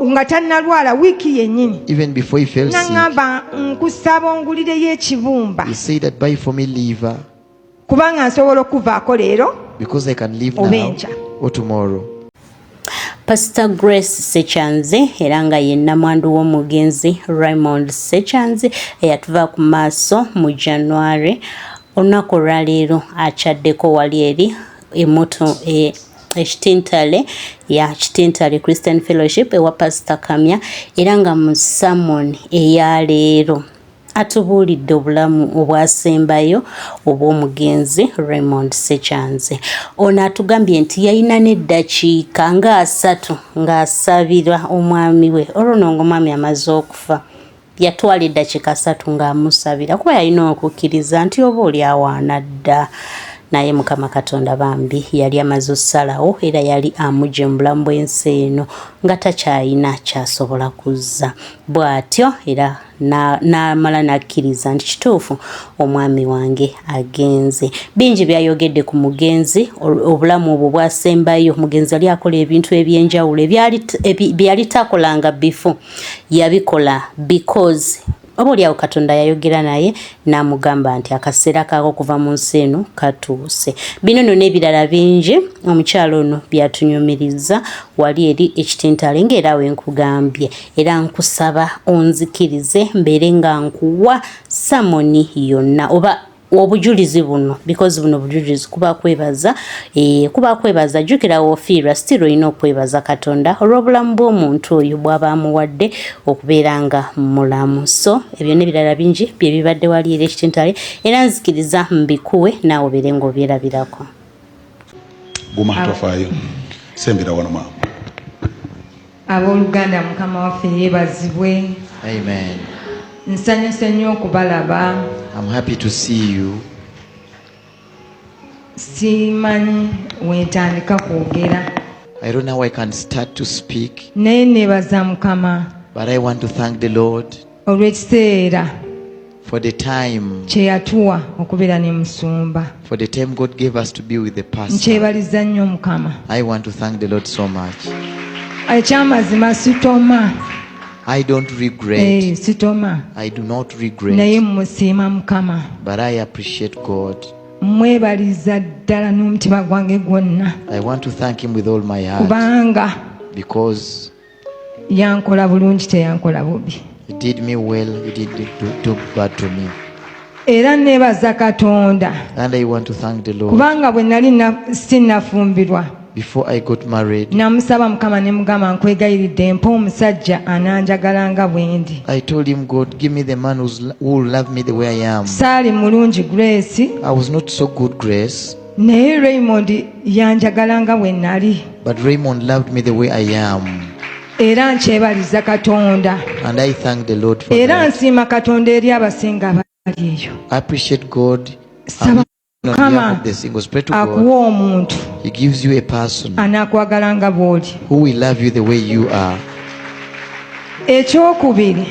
nga tannalwala wiiki yennyini. Even before he fell sick, n'aŋŋamba nkusaba ongulireyo ekibumba he said that buy for me liver kubanga nsobola okuvaako leero because I can live oba now enkya. or tomorrow. Pastor Grace Sechanze era nga ye nnamwandu w'omugenzi Raymond Sechanze eyatuva ku maaso mu January. Olunaku olwaleero akyaddeko wali eri emoto ekitintale ya kitintale Christian Fellowship ewa Pastor Kamya era nga mu sermon eyaleero atubuulidde obulamu obwasembayo obw'omugenzi Raymond Sechanze. Ono atugambye nti yalina n'eddakiika nga 3 ng'asabira omwami we olwo ng'omwami amaze okufa. Yatwala eddakiika 3 ng'amusabira kuba yalina okukkiriza nti oba oli awaana dda. Naye Mukama Katonda bambi yali amaze ossalawo era yali amugye mu bulamu bw'ensi eno nga takyalina kyasobola kuzza. Bw'atyo era n'amala n'akkiriza nti kituufu omwami wange agenze. Bingi byayogedde ku mugenzi, obulamu obwo bwasembayo. Mugenzi yali akola ebintu eby'enjawulo byali takolanga before, yabikola because oba oliawo Katonda yayogera naye n'amugamba nti akaseera kaako kuva mu nsi eno katuuse. Bino n'ebirala bingi omukyalo ono byatunyumiriza wali eri ekitintale ng'era we nkugambye era nkusaba onzikirize mbeere nga nkuwa samoni yonna oba obujulizi buno because buno bujulizi kuba kwebaza jjukira woofiirwa still olina okwebaza Katonda olw'obulamu bw'omuntu oyo bw'aba amuwadde okubeera nga mulamu. So ebyo n'ebirala bingi bye bibadde wali eri ekitintale era nzikiriza mbikuwe naawe obeere ng'obyerabirako. Guma tofaayo sembera wano maama. Abooluganda Mukama waffe yeebazibwe. Amen. Nsanyuse nnyo okubalaba. I'm happy to see you. Simanyi wentandika kwogera. I don't know how I can start to speak, naye neebaza Mukama but I want to thank the Lord olw'ekiseera for the time, kye yatuwa okubeera ne musumba. for the time God gave us to be with the pastor. Nkyebaliza nnyo Mukama. I want to thank the Lord so much. Ekyamazima sitoma. I don't regret. Sitoma. I do not Naye regret, musiima Mukama. but I appreciate God. Mwebaliza ddala n'omutima gwange gwonna. I want to thank him with all my heart Kubanga because yankola bulungi teyankola bubi. he did me well, he did do bad to me. Era neebaza Katonda. And I want to thank the Lord. Kubanga bwe nali sinnafumbirwa. Before I got married, Namusaba Mukama ne mugamba nkwegayiridde mpa omusajja ananjagala nga bwendi. I told him, God, give me the man who will love me the way I am. Saali mulungi Grace. I was not so good, Grace, Naye Raymond yanjagala nga bwe nali. but Raymond loved me the way I am. Era nkyebaliza Katonda. And I thank the Lord for Era that. nsiima Katonda eri abasinga abali eyo. I appreciate God. Saba On Mukama behalf of the singles, pray to God. akuwa omuntu He gives you a person anaakwagala nga bw'oli. who will love you the way you are. Ekyokubiri,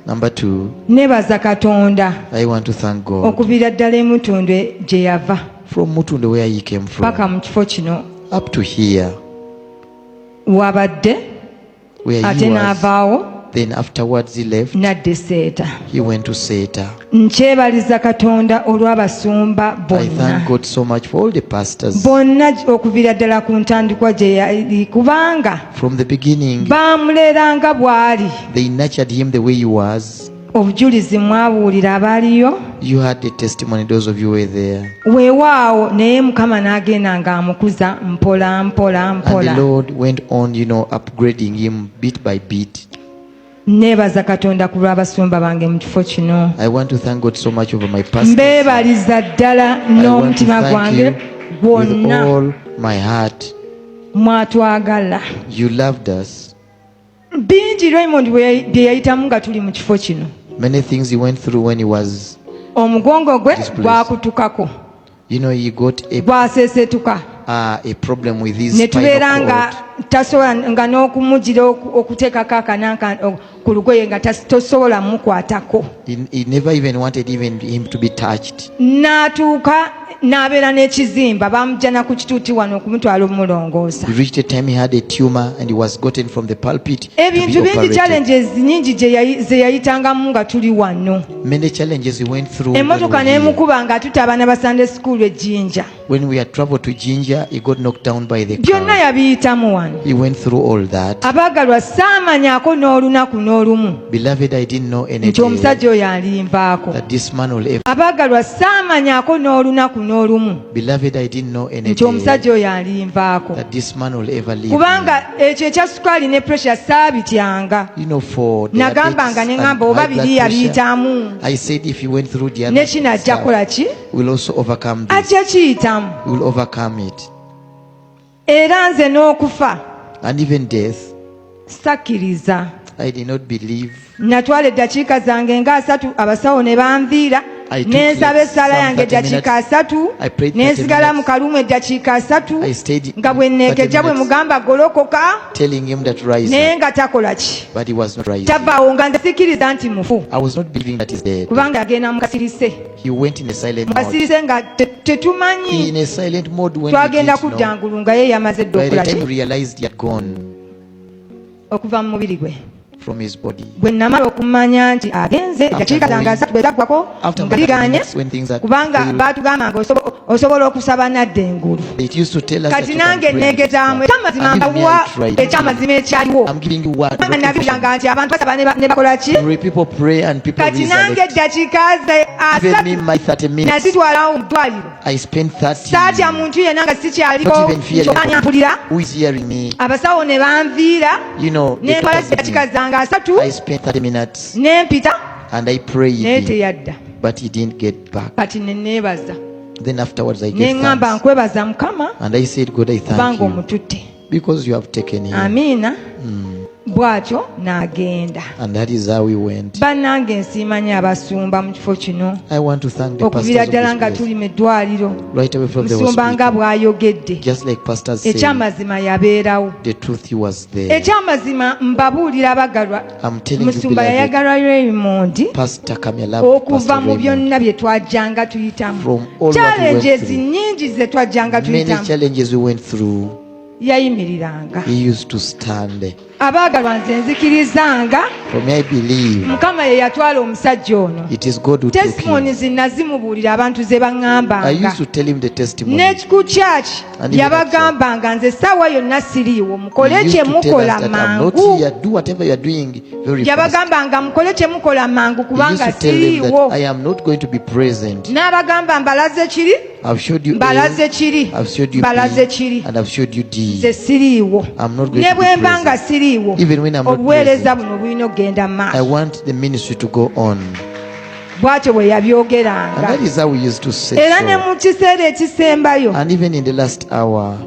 Number 2, neebaza Katonda I want to thank God okuviira ddala emutundu gye yava from Mutunde, where he came paka from, mu kifo kino up to here, wabadde where ate he was. n'avaawo Then afterwards he left. n'adda Seeta. He went to Seta. Nkyebaliza Katonda olw'abasumba I bonna. thank God so much for all the pastors. Bonna okuviira ddala ku ntandikwa gye yali kubanga From the beginning, baamuleranga bw'ali. they nurtured him the way he was. Obujulizi mwabuulira abaaliyo. You had the testimony, those of you who were there. Weewaawo naye Mukama n'agenda ng'amukuza mpola mpola And mpola. the Lord went on, upgrading him bit by bit. Neebaza Katonda ku lw'abasumba bange mu kifo kino. I want to thank God so much over my pastors. Mbeebaliza ddala I want to n'omutima thank gwange you with gwonna. all my heart. Mwatwagala. You loved us. Bingi Raymond bye yayitamu nga tuli mu kifo kino. Many things he went through when he was, Omugongo gwe Displaced. gwakutukako. he got Gwaseesetuka. a problem with his Ne tubeera spinal nga cord. tasobola nga n'okumugira okuteekako akananka ku lugoye nga tosobola mukwatako. He never even wanted even him to be touched. N'atuuka n'abeera n'ekizimba bamujjana ku kituuti wano okumutwala omulongoosa. He reached a time he had a tumor and he was gotten from the pulpit to Ebintu be bingi operated. challenges nyingi ze yayitangamu nga tuli wano. Many challenges he went through. Emmotoka when we were here. n'emukuba ng'atuta abaana ba Sunday school e Jinja. When we had traveled to Jinja, he got knocked down by the Byonna car. yabiyitamu wano. He went through all that. Abaagalwa saamanyaako n'olunaku n'olumu Beloved, I didn't know any nti day omusajja oyo alinvaako. that this man will ever. Abaagalwa saamanyaako n'olunaku n'olumu Beloved, I didn't know any nti day omusajja oyo alinvaako. that this man will ever leave. Kubanga ekyo ekya sukaali ne pressure saabityanga. You know, for Nagambanga ne ngamba oba biri pressure, yabiyitamu. I said if he went through the Ne other kino ajja kukola ki? we'll also overcome this. Ajja kiyitamu. We will overcome it. Era nze n'okufa And even death, sakkiriza. I did not believe. Natwala eddakiika zange nga 3 abasawo ne banviira I took n'ensaba like essaala some yange 30 eddakiika 3 I prayed 30 n'ensigala minutes. mu kalumu eddakiika 3 I stayed nga bwe 30 nneekejja bwe minutes mugamba golokoka telling him that rise naye up, nga takola ki but he was not rising. tabaawo nga nze sikkiriza nti mufu I was not believing that he's dead. kubanga agenda mu kasirise He went in a silent mu mode. kasirise nga tetumanyi In a silent mode when we twagenda didn't know. kudda ngulu nga ye yamaze dda By the okola time we ki realized he had gone okuva mu mubiri gwe from his body. bwe namala okumanya nti agenze eddakiika zange 3 bwe zaggwako After nga liganye minutes when things had kubanga failed, baatugambanga osobola okusaba nadda engulu it used to tell us that kati you can nange pray. neegezaamu ekyamazima And even me, mbawa I tried. ekyamazima ekyaliwo I'm giving you what? kubanga nabiryanga nti abantu basaba ne bakola ki Pray, people pray and people kati nange resurrect. eddakiika ze Even me, my 30 minutes, nazitwalawo mu ddwaliro I spent 30. saatya muntu yenna nga sikyaliko Not even fearing kyokanyapulira who is hearing me. abasawo ne banviira You know, the nentwala doctors eddakiika did. zange 3 I spent 30 minutes nempita and I naye prayed, teyadda but he didn't get back. kati neneebaza Then afterwards I gave neŋŋamba thanks. nkwebaza mukama And I said, God, I thank kubanga you omututte because you have taken him. amiina bw'atyo n'agenda And that is how we went. bannange nsiimanyi abasumba mu kifo kino I want to thank the okuviira pastors of ddala this nga place. tuli mu eddwaliro Right away from the musumba nga hospital. bw'ayogedde Just like Pastor said, ekyamazima yabeerawo the truth he was there. ekyamazima mbabuulira abagalwa I'm telling you, musumba beloved, yayagalwa Raymond Pastor Kamya loved okuva Pastor mu Raymond. byonna bye twajjanga tuyitamu From all what we went challenges through. nnyingi ze twajjanga Many tuyitamu challenges we went through, yayimiriranga he used to stand. abaagalwa nze nzikirizanga For me, I believe mukama ye yatwala omusajja ono it is God who took him. testimonies nazimubuulira abantu ze I baŋŋambanga used to tell him the testimony. n'ekiku kyaki And even yabagambanga nze essaawa yonna siriiwo He mukole used kye to tell us mukola that I'm not mangu here. Do whatever you are doing very fast. yabagambanga mukole kye mukola mangu He used kubanga to tell them siriiwo that I am not going to be present. n'abagamba mbalaze kiri I've showed you mbalaze A, kiri I've showed you mbalaze B, kiri and I've showed you nze D. siriiwo I'm not going ne to be bwe mba nga present. siriiwo Even when I'm not obuweereza present, buno bulina okugenda mu I maaso want the ministry to go on. bw'atyo bwe And yabyogeranga that is how we used to say era ne so. mu kiseera ekisembayo And even in the last hour,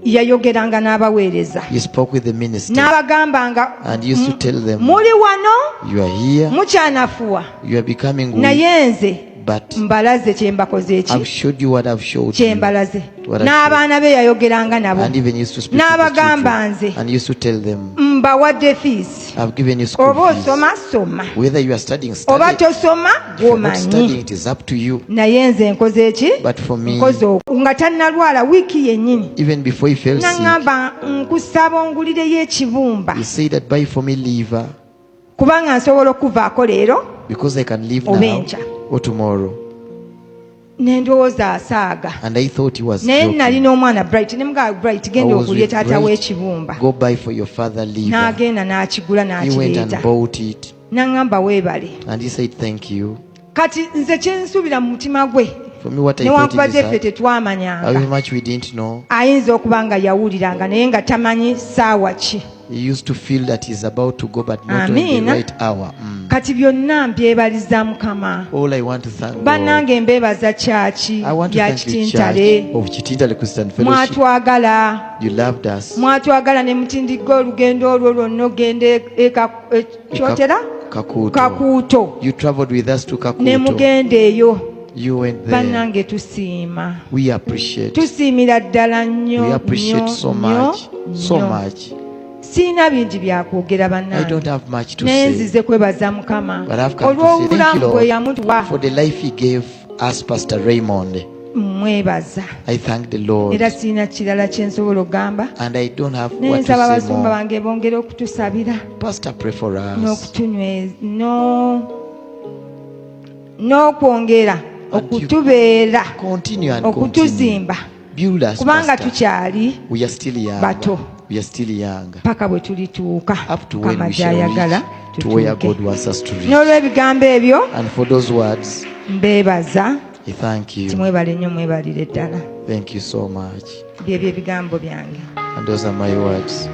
yayogeranga n'abaweereza he spoke with the minister n'abagambanga and he used to tell them, muli wano you are here, mukyanafuwa you are becoming weak, naye nze but mbalaze kye mbakoze I've eki showed you what I've showed kye you. mbalaze What I've n'abaana be yayogeranga nabo And even used to speak to the n'abagamba children. nze And used to tell them, mbawadde fiisi I've given you school oba fees. osoma soma Whether you are studying, oba study. tosoma If you're not studying, gwomanyi it is up to you. naye nze nkoze eki But for me, nkoze nga tannalwala wiiki yennyini even before he fell sick, naŋŋamba nkusaba ongulireyo ekibumba he said that buy for me liver kubanga nsobola okuvaako leero because I can live Oba now enkya. or tomorrow. ne ndowooza asaaga And I thought he was naye joking. nalina omwana bright ne mugaba bright genda I was okulya with taata Bright. w'ekibumba Go buy for your father liver. n'agenda n'akigula He went n'akireeta and bought it. n'aŋŋamba weebale And he said, thank you. kati nze kyensuubira mu mutima gwe For me, what I thought in his newankubadde ffe heart, tetwamanyanga how much we didn't know. ayinza okuba nga yawuliranga naye nga tamanyi ssaawa ki He used to feel that he's about to go, but not on the Amina. right hour. kati byonna mbyebaliza mukama All I want to thank God. bannange mbeebaza kyaki I want to ya thank the kitintale church of Chitintale Christian Fellowship. mwatwagala You loved us. mwatwagala ne mutindiga olugendo olwo lwonna ogenda kyotera Kakuto. kakuuto You traveled with us to ne Kakuto. mugenda eyo You went there. bannange tusiima We appreciate. tusiimira ddala nnyo We appreciate so much. So much. siina bingi byakwogera I bannange don't have much to naye say. nzize kwebaza mukama But I've come to say thank olw'obulamu you, bwe Lord, yamutuwa for the life he gave us, Pastor Raymond. mwebaza I thank the Lord. era sirina kirala kye nsobola okugamba And I don't have what to nensaba say abasumba more. bange bongere okutusabira Pastor, pray for us. n'okwongera okutubeera Continue and okutuzimba build us, kubanga Pastor. tukyali We are still young. bato We are still young. paka bwe tulituuka Up to when Mukama we shall gy'ayagala reach to where tutuuke God wants us to reach. n'olw'ebigambo ebyo And for those words, mbeebaza I thank you. timwebale nnyo mwebalire ddala Thank you so much. byebyo ebigambo byange And those are my words.